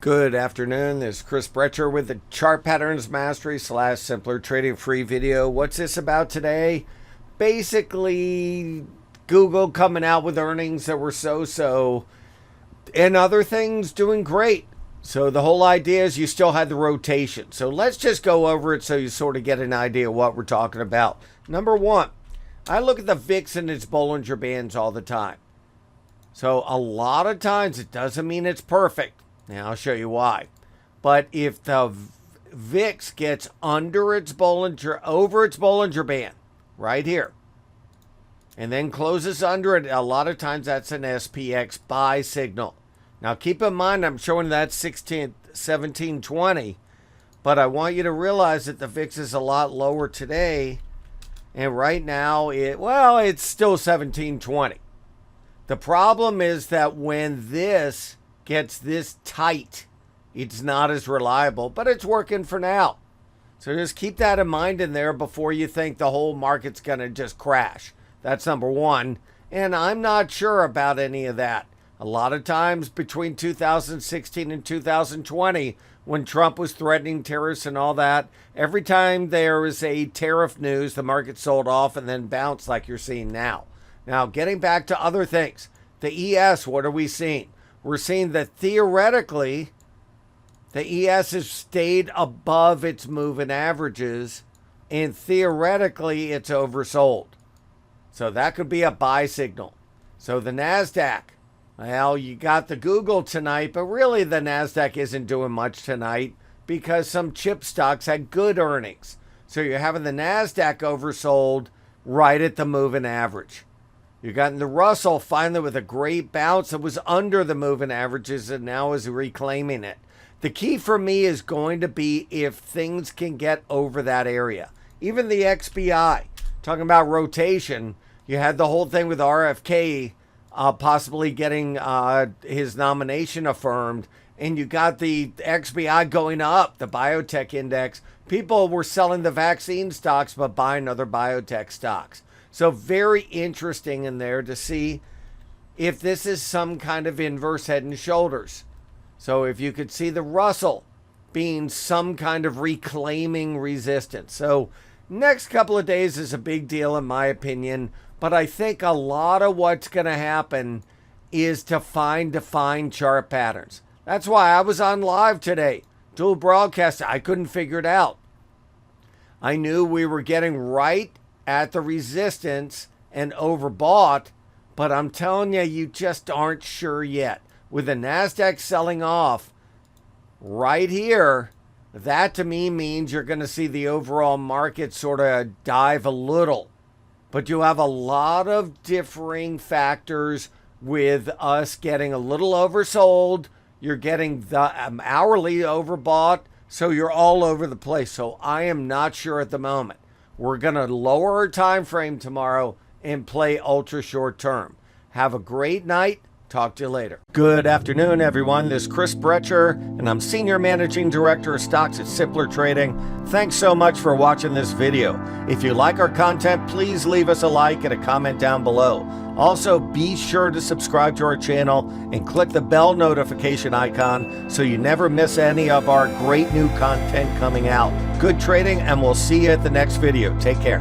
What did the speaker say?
Good afternoon, this is Chris Brecher with the Chart Patterns Mastery / Simpler Trading free video. What's this about today? Basically, Google coming out with earnings that were so-so and other things doing great. So the whole idea is you still had the rotation. So let's just go over it so you sort of get an idea of what we're talking about. Number one, I look at the VIX and its Bollinger Bands all the time. So a lot of times it doesn't mean it's perfect. Now, I'll show you why. But if the VIX gets over its Bollinger Band, right here, and then closes under it, a lot of times that's an SPX buy signal. Now, keep in mind, I'm showing that 1720, but I want you to realize that the VIX is a lot lower today, and right now, it's still 1720. The problem is that when this gets this tight, it's not as reliable, but it's working for now. So just keep that in mind in there before you think the whole market's going to just crash. That's number one. And I'm not sure about any of that. A lot of times between 2016 and 2020, when Trump was threatening tariffs and all that, every time there was a tariff news, the market sold off and then bounced like you're seeing now. Now, getting back to other things, the ES, what are we seeing? We're seeing that theoretically, the ES has stayed above its moving averages, and theoretically, it's oversold. So that could be a buy signal. So the NASDAQ, well, you got the Google tonight, but really the NASDAQ isn't doing much tonight because some chip stocks had good earnings. So you're having the NASDAQ oversold right at the moving average. You got the Russell finally with a great bounce. It was under the moving averages and now is reclaiming it. The key for me is going to be if things can get over that area. Even the XBI, talking about rotation, you had the whole thing with RFK possibly getting his nomination affirmed, and you got the XBI going up, the biotech index. People were selling the vaccine stocks but buying other biotech stocks. So very interesting in there to see if this is some kind of inverse head and shoulders. So if you could see the Russell being some kind of reclaiming resistance. So next couple of days is a big deal in my opinion. But I think a lot of what's going to happen is to find defined chart patterns. That's why I was on live today. Dual broadcast. I couldn't figure it out. I knew we were getting right at the resistance and overbought, but I'm telling you, you just aren't sure yet. With the NASDAQ selling off right here, that to me means you're going to see the overall market sort of dive a little. But you have a lot of differing factors with us getting a little oversold. You're getting the hourly overbought, so you're all over the place. So I am not sure at the moment. We're going to lower our time frame tomorrow and play ultra short term. Have a great night. Talk to you later. Good afternoon, everyone. This is Chris Brecher, and I'm Senior Managing Director of Stocks at Simpler Trading. Thanks so much for watching this video. If you like our content, please leave us a like and a comment down below. Also, be sure to subscribe to our channel and click the bell notification icon so you never miss any of our great new content coming out. Good trading, and we'll see you at the next video. Take care.